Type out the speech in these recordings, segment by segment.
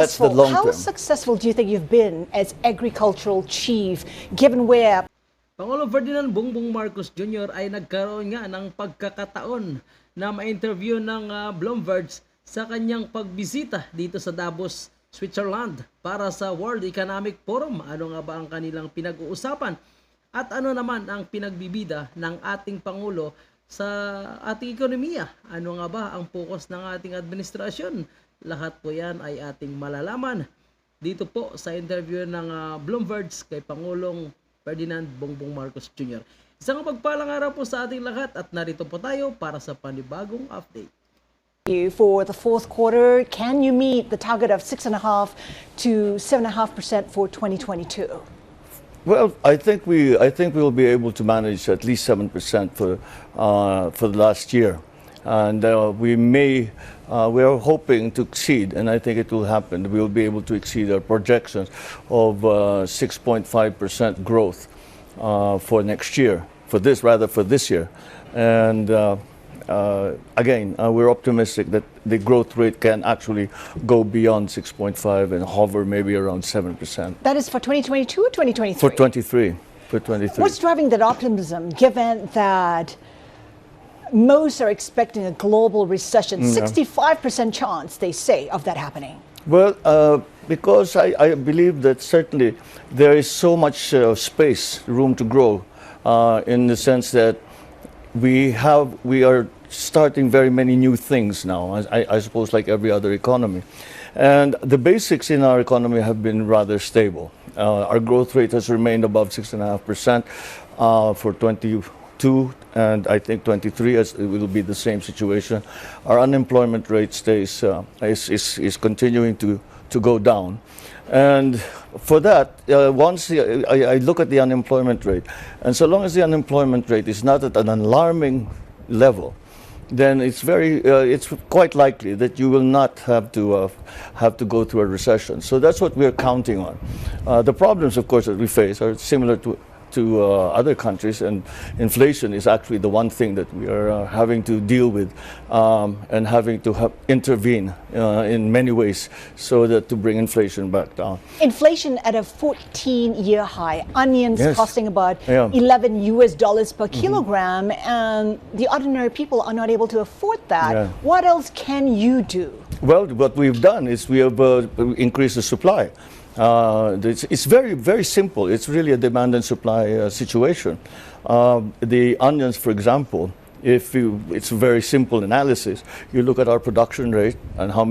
That's the long How term. successful do you think you've been as agricultural chief, given where Pangulong Ferdinand Bongbong Marcos Jr. ay nagkaroon nga ng pagkakataon na ma-interview ng Bloomberg sa kanyang pagbisita dito sa Davos, Switzerland para sa World Economic Forum. Ano nga ba ang kanilang pinag-uusapan? At ano naman ang pinagbibida ng ating Pangulo sa ating ekonomiya? Ano nga ba ang focus ng ating administrasyon? Lahat po yan ay ating malalaman dito po sa interview ng Bloomberg kay Pangulong Ferdinand Bongbong Marcos Jr. Isang pagpalang araw po sa ating lahat at narito po tayo para sa panibagong update. for the fourth quarter, can you meet the target of 6.5% to 7.5% for 2022? Well, I think we will be able to manage at least 7% for the last year, and we are hoping to exceed, and I think it will happen. We will be able to exceed our projections of 6.5% growth for next year, for this year, and again, we're optimistic that the growth rate can actually go beyond 6.5 and hover maybe around 7%. That is for 2022 or 2023? For 23. For 23. What's driving that optimism, given that most are expecting a global recession? 65% chance, they say, of that happening. Well, because I believe that certainly there is so much space, room to grow, in the sense that we are starting very many new things now, I suppose, like every other economy. And the basics in our economy have been rather stable. Our growth rate has remained above 6.5% for 22, and I think 23 it will be the same situation. Our unemployment rate is continuing to go down. And for that, once I look at the unemployment rate, and so long as the unemployment rate is not at an alarming level, then it's quite likely that you will not have to go through a recession. So that's what we're counting on. The problems, of course, that we face are similar to other countries, and inflation is actually the one thing that we are having to deal with, and having to intervene in many ways so that to bring inflation back down. Inflation at a 14-year high. Onions costing about $11 per kilogram, and the ordinary people are not able to afford that. What else can you do? Well, what we've done is we have increased the supply. It's very, very simple. It's really a demand and supply situation. The onions, for example, it's a very simple analysis. You look at our production rate and how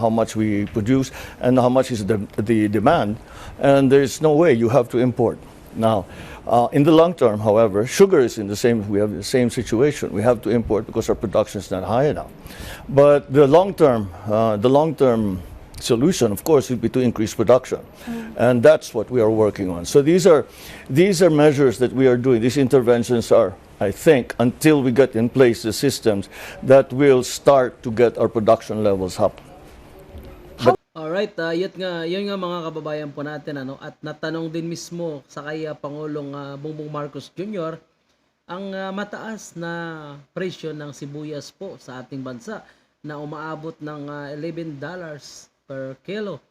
much we produce and how much is the demand, and there's no way you have to import. Now, in the long term, however, sugar is we have the same situation. We have to import because our production is not high enough. But the long term solution, of course, would be to increase production, and that's what we are working on. So these are measures that we are doing. These interventions are, I think, until we get in place the systems that will start to get our production levels up. Alright, yun nga mga kababayan po natin, at natanong din mismo sa kay Pangulong Bongbong Marcos Jr. ang mataas na presyo ng sibuyas po sa ating bansa na umaabot ng $11 per kilo.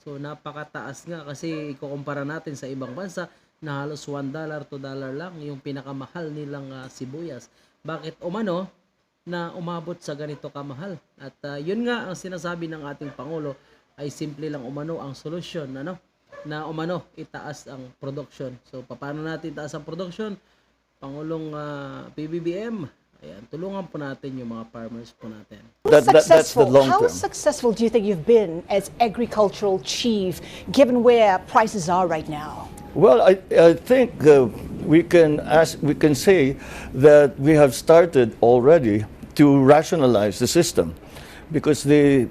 So napakataas nga kasi ikukumpara natin sa ibang bansa na halos $1 to $2 lang yung pinakamahal nilang sibuyas. Bakit umano na umabot sa ganito kamahal? At yun nga ang sinasabi ng ating Pangulo ay simple lang umano ang solusyon, na umano itaas ang production. So paano natin itaas ang production? Pangulong PBBM, ayan, tulungan po natin yung mga farmers po natin. That's the long How term. successful do you think you've been as agricultural chief, given where prices are right now? Well, I think we can say that we have started already to rationalize the system, because the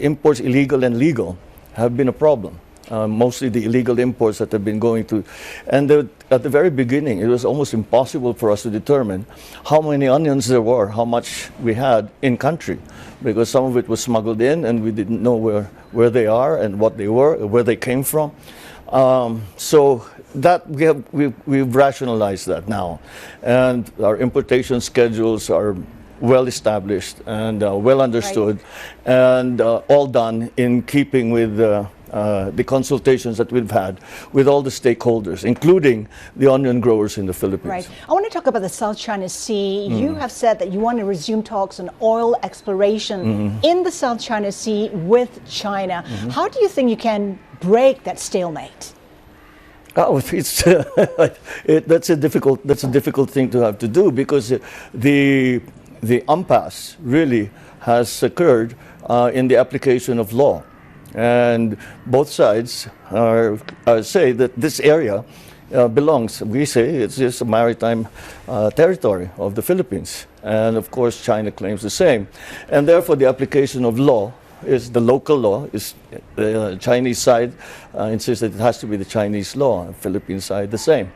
imports, illegal and legal, have been a problem. Mostly the illegal imports that have been going through. And at the very beginning, it was almost impossible for us to determine how many onions there were, how much we had in country, because some of it was smuggled in and we didn't know where they are and what they were, where they came from. So that we've rationalized that now. And our importation schedules are well established and well understood, and all done in keeping with the consultations that we've had with all the stakeholders, including the onion growers in the Philippines. Right. I want to talk about the South China Sea. You have said that you want to resume talks on oil exploration in the South China Sea with China. How do you think you can break that stalemate? Oh, it's that's a difficult thing to have to do, because the impasse really has occurred in the application of law. And both sides say that this area belongs, we say it's just a maritime territory of the Philippines. And of course, China claims the same. And therefore, the application of law is the local law. Is the Chinese side insists that it has to be the Chinese law, the Philippine side the same.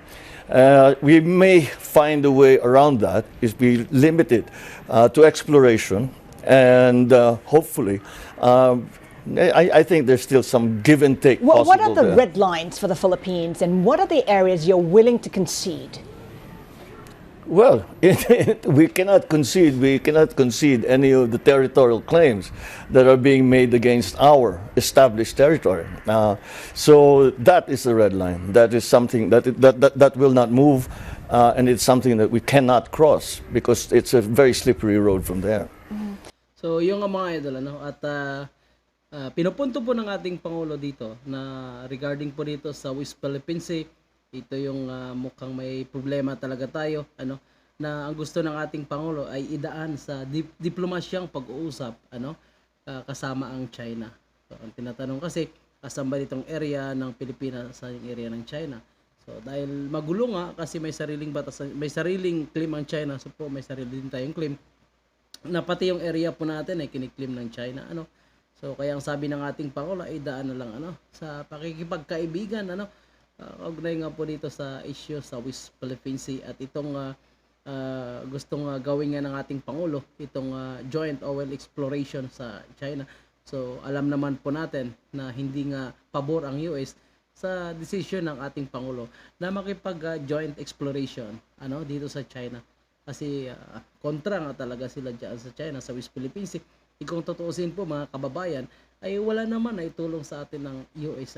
We may find a way around that, is be limited to exploration, and hopefully I think there's still some give and take possible. What are the red lines for the Philippines, and what are the areas you're willing to concede? Well, we cannot concede. We cannot concede any of the territorial claims that are being made against our established territory. So that is the red line. That is something that will not move, and it's something that we cannot cross, because it's a very slippery road from there. So yung mga idol, at pinupunto po ng ating Pangulo dito na regarding po dito sa West Philippine Sea, ito yung mukhang may problema talaga tayo, na ang gusto ng ating Pangulo ay idaan sa diplomasyang pag-uusap, kasama ang China. So, ang tinatanong kasi, asan ba ditong area ng Pilipinas sa area ng China? So, dahil magulo nga, kasi may sariling batas, may sariling claim ang China, so po may sarili din tayong claim, na pati yung area po natin ay kiniklim ng China, So, kaya ang sabi ng ating Pangulo ay daan na lang, sa pakikipagkaibigan, kaugnay nga po dito sa issue sa West Philippine Sea, at itong gustong gawin nga ng ating Pangulo, itong joint oil exploration sa China. So, alam naman po natin na hindi nga pabor ang US sa decision ng ating Pangulo na makipag-joint exploration dito sa China. Kasi kontra nga talaga sila dyan sa China, sa West Philippine Sea. Kung tutuusin po mga kababayan, ay wala naman na itulong sa atin ng US.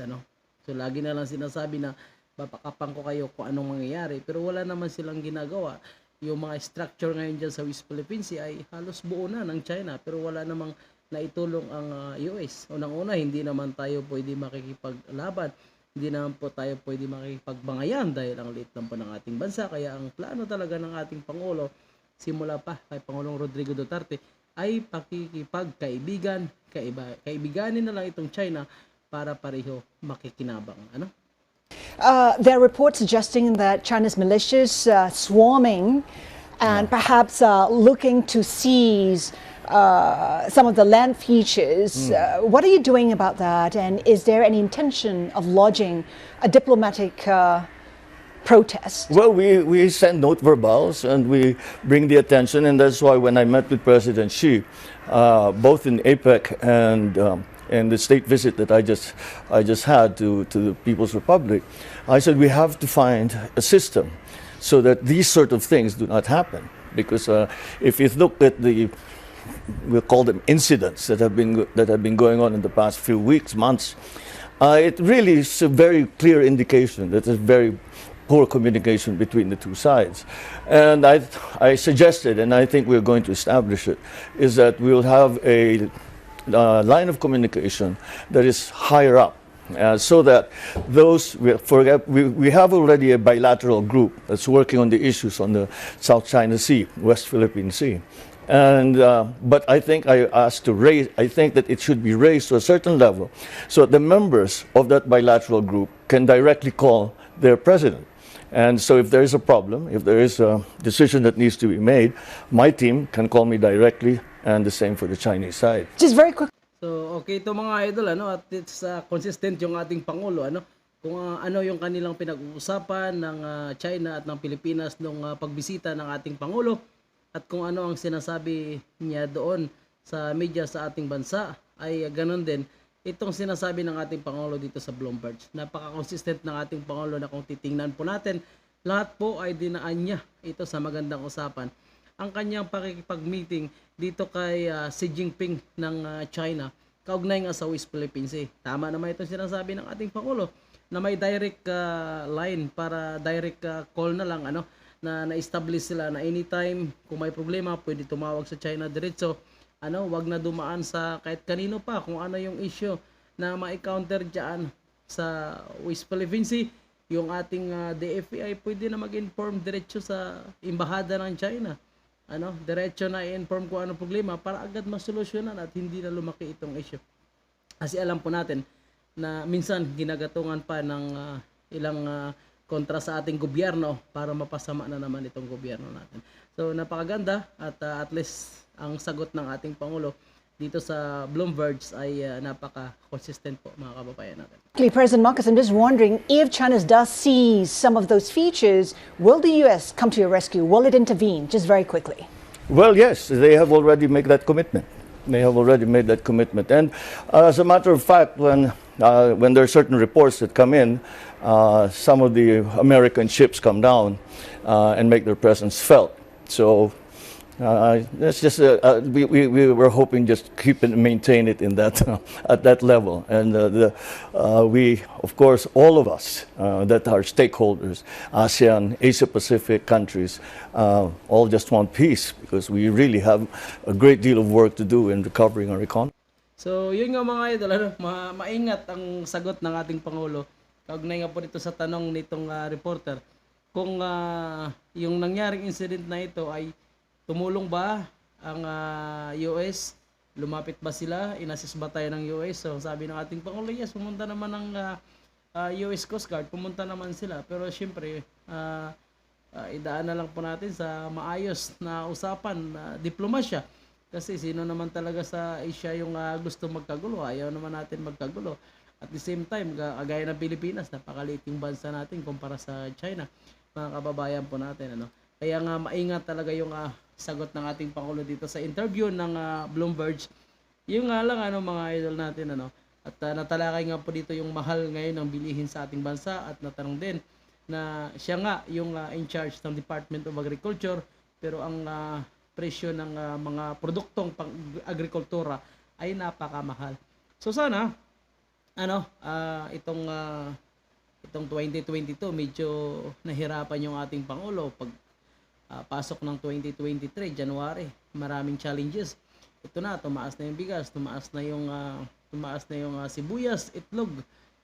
So lagi na lang sinasabi na papakapan ko kayo kung anong mangyayari, pero wala naman silang ginagawa. Yung mga structure ngayon dyan sa West Philippine Sea ay halos buo na ng China, pero wala namang naitulong ang US. Unang-una, hindi naman tayo pwede makikipaglaban. Hindi naman po tayo pwede makikipagbangayan dahil ang liit lang po ng ating bansa. Kaya ang plano talaga ng ating Pangulo, simula pa kay Pangulong Rodrigo Duterte, ay pakikipagkaibigan, kaibiganin na lang itong China para pareho makikinabang. There are reports suggesting that China's militias swarming and perhaps looking to seize some of the land features. What are you doing about that? And is there any intention of lodging a diplomatic protest? Well, we send note verbals and we bring the attention, and that's why when I met with President Xi, both in APEC and the state visit that I just had to the People's Republic, I said we have to find a system so that these sort of things do not happen. Because if you look at we'll call them incidents that have been going on in the past few weeks, months, it really is a very clear indication that there's very poor communication between the two sides. And I suggested, and I think we're going to establish it, is that we'll have a line of communication that is higher up, so that we have already a bilateral group that's working on the issues on the South China Sea, West Philippine Sea. And but I think I think that it should be raised to a certain level, so that the members of that bilateral group can directly call their president. And so if there is a problem, if there is a decision that needs to be made, my team can call me directly, and the same for the Chinese side. Just very quick. So, okay ito mga idol, at it's consistent yung ating Pangulo, kung ano yung kanilang pinag-uusapan ng China at ng Pilipinas nung pagbisita ng ating Pangulo, at kung ano ang sinasabi niya doon sa media sa ating bansa, ay ganun din itong sinasabi ng ating Pangulo dito sa Bloomberg. Napaka-consistent ng ating Pangulo na kung titingnan po natin, lahat po ay dinaan niya ito sa magandang usapan. ang kanyang pakikipag-meeting dito kay Xi Jinping ng China, kaugnay nga sa West Philippines Sea. Tama naman itong sinasabi ng ating Pangulo na may direct line para direct call na lang na na-establish sila na anytime kung may problema pwede tumawag sa China diretso, wag na dumaan sa kahit kanino pa kung ano yung issue na ma-counter diyan sa West Philippines Sea. Yung ating DFA ay pwede na mag-inform diretso sa embahada ng China. Diretso na i-inform kung ano problema para agad masolusyonan at hindi na lumaki itong issue. Kasi alam po natin na minsan ginagatungan pa ng ilang kontra sa ating gobyerno para mapasama na naman itong gobyerno natin. So napakaganda at least ang sagot ng ating Pangulo dito sa Bloomberg ay napaka-consistent po, mga kababayan natin. President Marcos, I'm just wondering, if China does seize some of those features, will the U.S. come to your rescue? Will it intervene? Just very quickly. Well, yes, they have already made that commitment. They have already made that commitment. And as a matter of fact, when there are certain reports that come in, some of the American ships come down and make their presence felt. So that's just we were hoping just keep it, maintain it in that at that level, and we, of course, all of us that are stakeholders, ASEAN, Asia Pacific countries, all just want peace because we really have a great deal of work to do in recovering our economy. So yun nga mga idol, maingat ang sagot ng ating Pangulo. Kaugnay nga po dito sa tanong nitong reporter kung yung nangyaring incident na ito ay tumulong ba ang US? Lumapit ba sila? Inassist ba tayo ng US? So sabi ng ating Pangulo, yes, pumunta naman ng US Coast Guard, pumunta naman sila. Pero syempre, idaan na lang po natin sa maayos na usapan, diplomasya. Kasi sino naman talaga sa Asia yung gusto magkagulo? Ayaw naman natin magkagulo. At the same time, gaya ng Pilipinas, napakaliiting bansa natin kumpara sa China. Mga kababayan po natin. Kaya nga maingat talaga yung sagot ng ating Pangulo dito sa interview ng Bloomberg. Yung nga lang mga idol natin at natalakay nga po dito yung mahal ngayon ng bilihin sa ating bansa at natanong din na siya nga yung in charge ng Department of Agriculture pero ang presyo ng mga produktong agrikultura ay napakamahal. So sana itong 2022 medyo nahirapan yung ating Pangulo pag pasok ng 2023 January, maraming challenges. Ito na, tumaas na yung bigas, tumaas na yung sibuyas, itlog,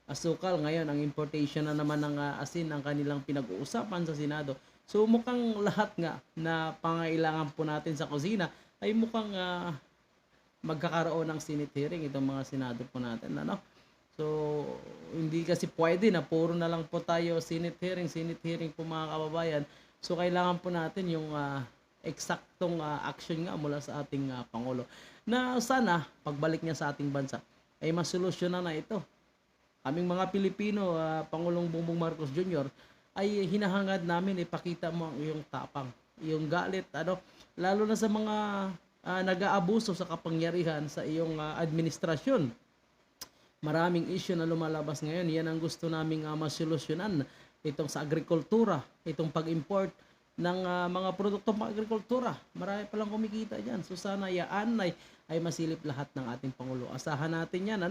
asukal. Ngayon ang importation na naman ng asin ang kanilang pinag-uusapan sa Senado. So mukhang lahat nga na pangailangan po natin sa kusina ay mukhang magkakaroon ng Senate hearing itong mga Senado po natin, So hindi kasi pwede na puro na lang po tayo Senate hearing po, mga kababayan. So kailangan po natin yung eksaktong action nga mula sa ating Pangulo na sana pagbalik niya sa ating bansa ay masolusyonan na ito. Kaming mga Pilipino, Pangulong Bongbong Marcos Jr. ay hinahangad namin ipakita mo ang iyong tapang, iyong galit, lalo na sa mga nag-aabuso sa kapangyarihan sa iyong administrasyon. Maraming issue na lumalabas ngayon, yan ang gusto naming masolusyonan. Itong sa agrikultura, itong pag-import ng mga produktong pang-agrikultura. Marami palang kumikita dyan. So sana yaan ay masilip lahat ng ating Pangulo. Asahan natin yan,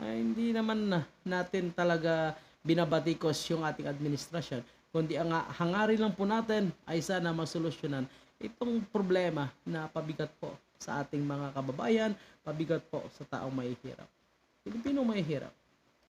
hindi naman natin talaga binabatikos yung ating administrasyon. Kundi ang hangarin lang po natin ay sana masolusyonan itong problema na pabigat po sa ating mga kababayan, pabigat po sa taong mahihirap. Pilipino mahihirap.